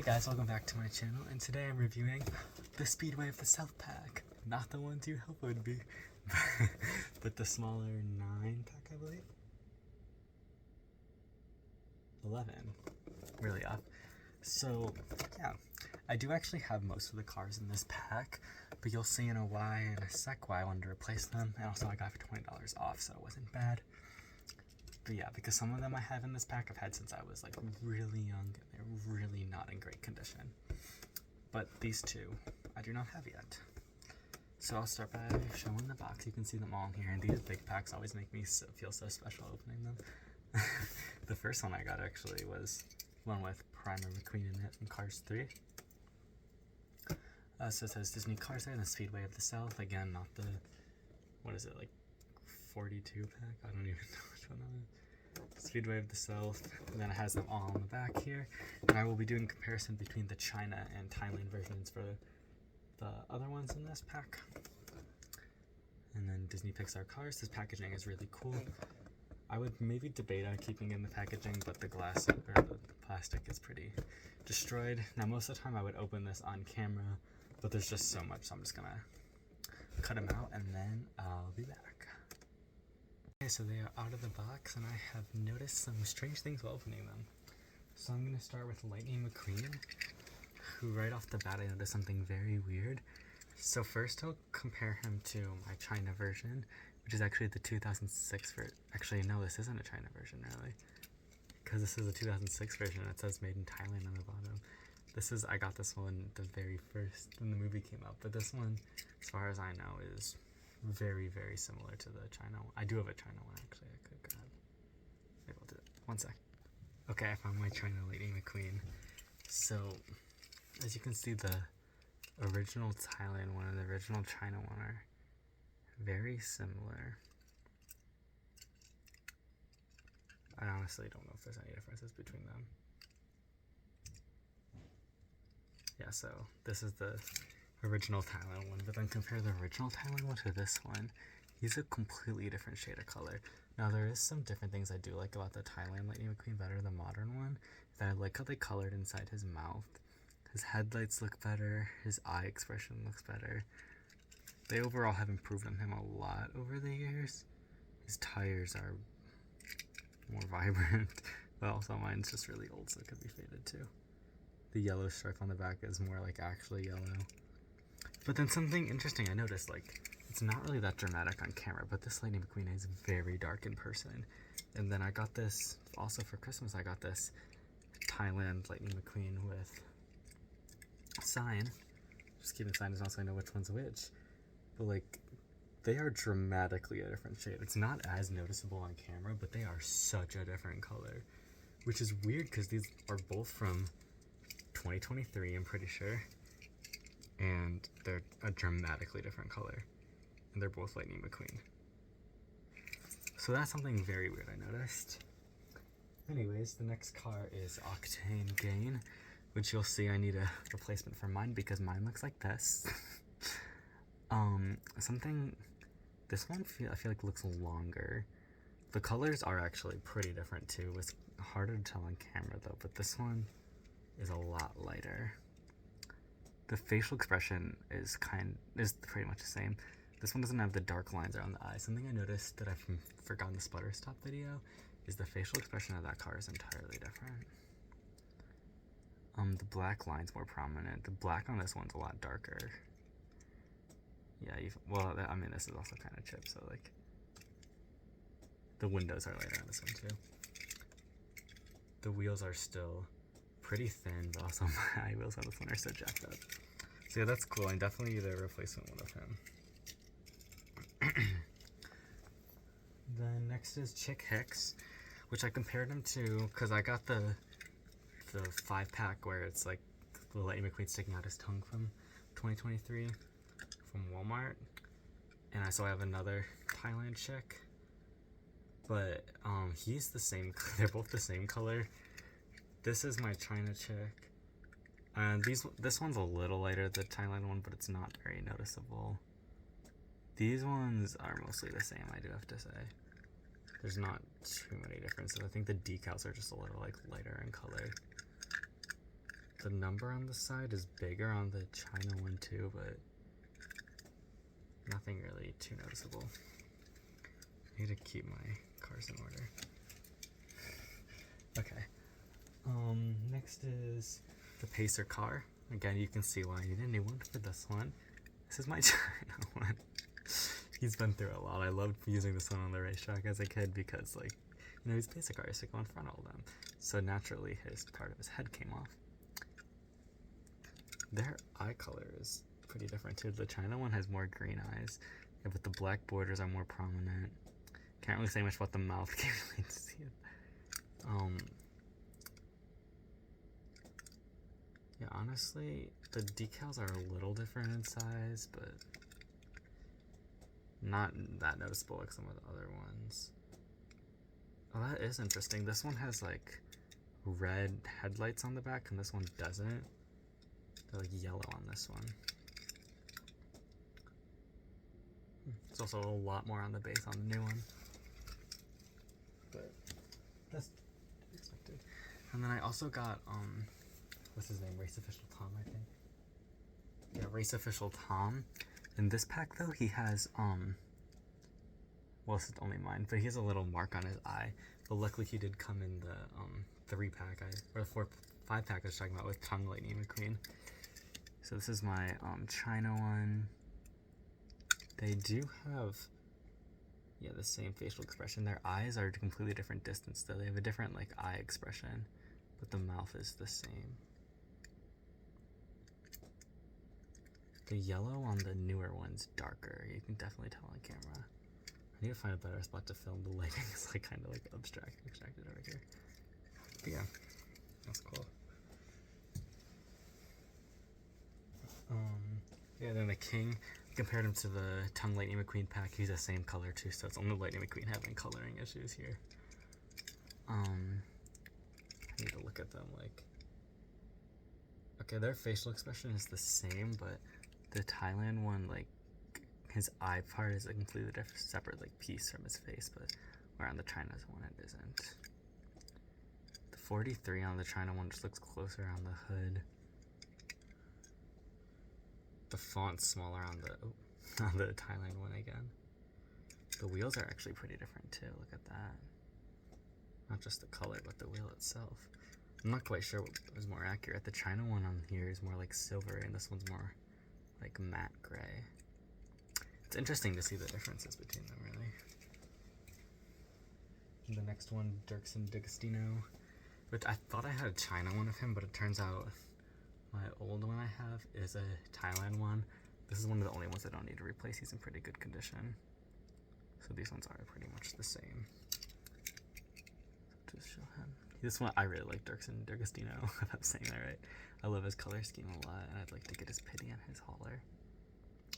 guys, welcome back to my channel, and today I'm reviewing the Speedway of the South pack. Not the ones you hope would be, but the smaller 9 pack, I believe. 11. Really off. So, yeah, I do actually have most of the cars in this pack, but you'll see in a sec why I wanted to replace them, and also I got it for $20 off, so it wasn't bad. But yeah, because some of them I have in this pack I've had since I was like really young, and they're really not in great condition. But these two, I do not have yet. So I'll start by showing the box. You can see them all in here, and these big packs always make me feel so special opening them. The first one I got actually was one with Primer McQueen in it from Cars 3. So it says Disney Cars there, and the Speedway of the South. Again, not the, what is it, like 42 pack? I don't even know which one that is. Speedway of the South, and then it has them all on the back here, and I will be doing comparison between the China and Thailand versions for the other ones in this pack. And then Disney Pixar Cars. This packaging is really cool. I would maybe debate on keeping in the packaging, but the glass or the plastic is pretty destroyed. Now most of the time I would open this on camera, but there's just so much, so I'm just gonna cut them out and then I'll be back. Okay, so they are out of the box, and I have noticed some strange things while opening them. So I'm going to start with Lightning McQueen, who right off the bat I noticed something very weird. So first I'll compare him to my China version, which is actually the 2006 version. Actually, no, this isn't a China version, really, because this is a 2006 version. It says made in Thailand on the bottom. I got this one the very first, when the movie came out, but this one, as far as I know, is very, very similar to the China one. I do have a China one, actually. I could grab. Maybe I'll do it. One sec. Okay, I found my China Lightning McQueen. So, as you can see, the original Thailand one and the original China one are very similar. I honestly don't know if there's any differences between them. Yeah, so this is the original Thailand one, but then compare the original Thailand one to this one. He's a completely different shade of color. Now there is some different things I do like about the Thailand Lightning McQueen better than the modern one. That I like how they colored inside his mouth. His headlights look better, his eye expression looks better. They overall have improved on him a lot over the years. His tires are more vibrant, but also mine's just really old, so it could be faded too. The yellow stripe on the back is more like actually yellow. But then something interesting I noticed, like, it's not really that dramatic on camera, but this Lightning McQueen is very dark in person. And then I got this, also for Christmas, I got this Thailand Lightning McQueen with sign. Just keeping signs so I know which one's which. But, like, they are dramatically a different shade. It's not as noticeable on camera, but they are such a different color. Which is weird, because these are both from 2023, I'm pretty sure. And they're a dramatically different color, and they're both Lightning McQueen. So that's something very weird I noticed. Anyways, the next car is Octane Gain, which you'll see I need a replacement for mine because mine looks like this. This one I feel like looks longer. The colors are actually pretty different too. It's harder to tell on camera though, but this one is a lot lighter. The facial expression is pretty much the same. This one doesn't have the dark lines around the eyes. Something I noticed that I've forgotten the Sputter Stop video is the facial expression of that car is entirely different. The black line's more prominent. The black on this one's a lot darker. Yeah, I mean, this is also kind of chipped, so like, the windows are lighter on this one too. The wheels are still pretty thin, but also my wheels on this one are so jacked up. So yeah, that's cool. I definitely need a replacement one of him. Then next is Chick Hicks, which I compared him to, because I got the 5-pack where it's like the Lightning McQueen sticking out his tongue from 2023 from Walmart, and so I have another Thailand chick, but he's the same. They're both the same color. This is my China chick, and this one's a little lighter than the Thailand one, but it's not very noticeable. These ones are mostly the same, I do have to say. There's not too many differences. I think the decals are just a little like lighter in color. The number on the side is bigger on the China one too, but nothing really too noticeable. I need to keep my cars in order. Okay. Next is the Pacer car. Again, you can see why I need a new one for this one. This is my China one. He's been through a lot. I loved using this one on the racetrack as a kid because, like, you know, he's Pacer cars to go in front of all of them. So naturally, part of his head came off. Their eye color is pretty different too. The China one has more green eyes, but the black borders are more prominent. Can't really say much about the mouth. Can't really see it. Yeah, honestly, the decals are a little different in size, but not that noticeable like some of the other ones. Oh, that is interesting. This one has like red headlights on the back, and this one doesn't. They're like yellow on this one. There's also a lot more on the base on the new one, but that's expected. And then I also got what's his name? Race Official Tom, I think. Yeah, Race Official Tom. In this pack though, he has well, this is only mine, but he has a little mark on his eye. But luckily he did come in the 3-pack, or the 5-pack I was talking about with Tongue Lightning McQueen. So this is my China one. They do have, yeah, the same facial expression. Their eyes are a completely different distance though. They have a different like eye expression, but the mouth is the same. The yellow on the newer one's darker. You can definitely tell on camera. I need to find a better spot to film. The lighting is like kind of like abstracted over here. But yeah, that's cool. Yeah, then the King, compared him to the Tongue Lightning McQueen pack, he's the same color too, so it's only Lightning McQueen having coloring issues here. I need to look at them like, okay, their facial expression is the same, but the Thailand one, like, his eye part is a completely different, separate, like, piece from his face, but where on the China's one it isn't. The 43 on the China one just looks closer on the hood. The font's smaller on the Thailand one again. The wheels are actually pretty different too. Look at that. Not just the color, but the wheel itself. I'm not quite sure what was more accurate. The China one on here is more like silver, and this one's more like matte gray. It's interesting to see the differences between them, really. And the next one, Dirksen D'Agostino, which I thought I had a China one of him, but it turns out my old one I have is a Thailand one. This is one of the only ones I don't need to replace. He's in pretty good condition. So these ones are pretty much the same. So just show him. This one, I really like Dirksen D'Agostino, if I'm saying that right. I love his color scheme a lot, and I'd like to get his pity and his hauler.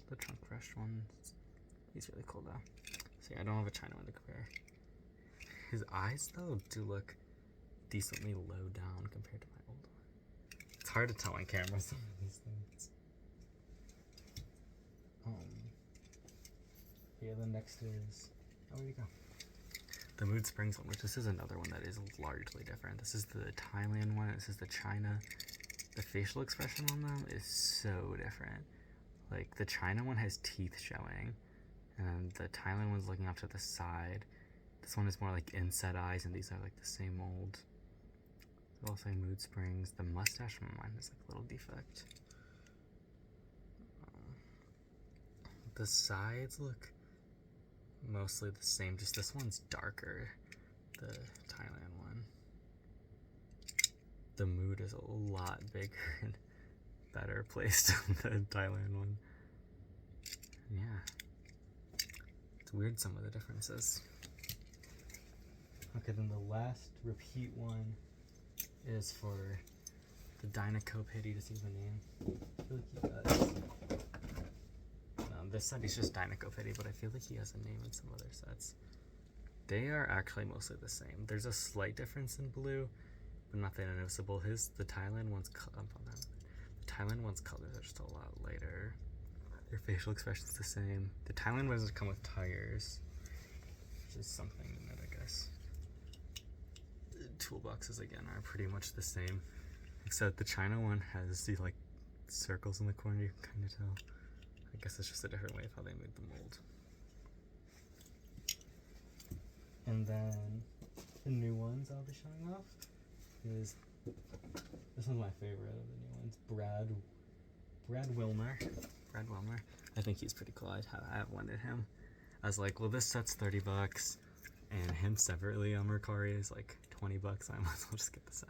The trunk fresh one, he's really cool though. So yeah, I don't have a China one to compare. His eyes though do look decently low down compared to my old one. It's hard to tell on camera some of these things. Yeah, the next is, oh, where'd you go? The Mood Springs one, which this is another one that is largely different. This is the Thailand one, this is the China. The facial expression on them is so different. Like, the China one has teeth showing, and the Thailand one's looking off to the side. This one is more like inset eyes, and these are like the same mold. They'll say Mood Springs. The mustache from mine is like a little defect. The sides look mostly the same, just this one's darker, the Thailand one. The Mood is a lot bigger and better placed on the Thailand one. Yeah. It's weird some of the differences. Okay, then the last repeat one is for the Dynaco Pity, to see the name. I feel like he does. This set he's just Dynaco Pity, but I feel like he has a name in some other sets. They are actually mostly the same. There's a slight difference in blue, but not that noticeable. The Thailand one's colors are just a lot lighter. Their facial expression's the same. The Thailand ones come with tires, which is something in it, I guess. The toolboxes again are pretty much the same. Except the China one has these like circles in the corner, you can kind of tell. I guess it's just a different way of how they made the mold. And then the new ones I'll be showing off is, this one's my favorite of the new ones, Brad Wilmer. I think he's pretty cool. I wanted him. I was like, well, this set's $30, and him separately on Mercari is like $20. I might as well just get the set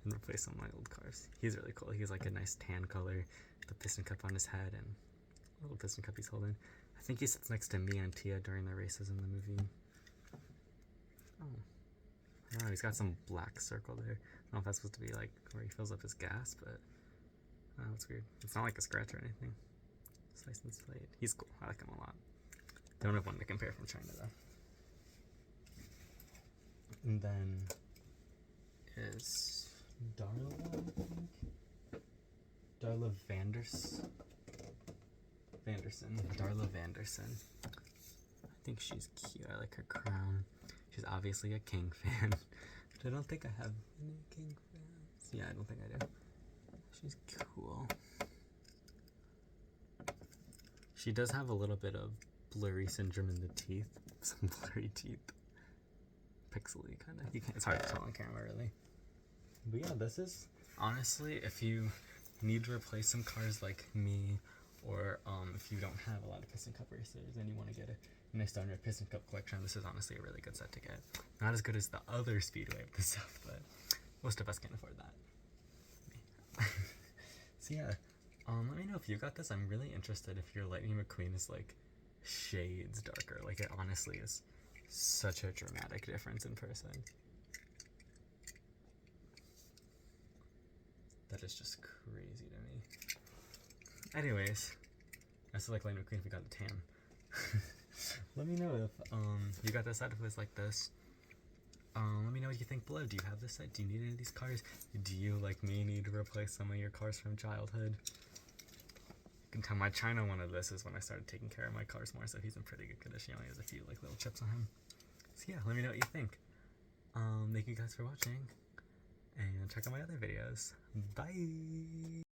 and replace some of my old cars. He's really cool. He's like a nice tan color, the piston cup on his head, and a little piston cup he's holding. I think he sits next to me and Tia during the races in the movie. Oh, I don't know, he's got some black circle there. I don't know if that's supposed to be like where he fills up his gas, but it's weird. It's not like a scratch or anything. It's nice and straight. He's cool. I like him a lot. Don't have one to compare from China though. And then is Darla, I think? Darla Vanderson. Darla Vanderson. I think she's cute. I like her crown. She's obviously a King fan. But I don't think I have any King fans. Yeah, I don't think I do. She's cool. She does have a little bit of blurry syndrome in the teeth. Some blurry teeth. Pixely kind of. It's hard to tell on camera, really. But yeah, this is honestly, if you need to replace some cars like me, or if you don't have a lot of piston cup racers and you want to get a nice standard piston cup collection, this is honestly a really good set to get. Not as good as the other Speedway of the South, but most of us can afford that. So yeah, let me know if you got this. I'm really interested if your Lightning McQueen is like shades darker. Like, it honestly is such a dramatic difference in person. That is just crazy to me. Anyways, I still like Lightning McQueen if we got a tan. Let me know if you got this set, if it was like this. Let me know what you think below. Do you have this set? Do you need any of these cars? Do you, like me, need to replace some of your cars from childhood? You can tell my China one of this is when I started taking care of my cars more, so he's in pretty good condition. He only has a few like little chips on him. So yeah, let me know what you think. Thank you guys for watching, and check out my other videos. Bye!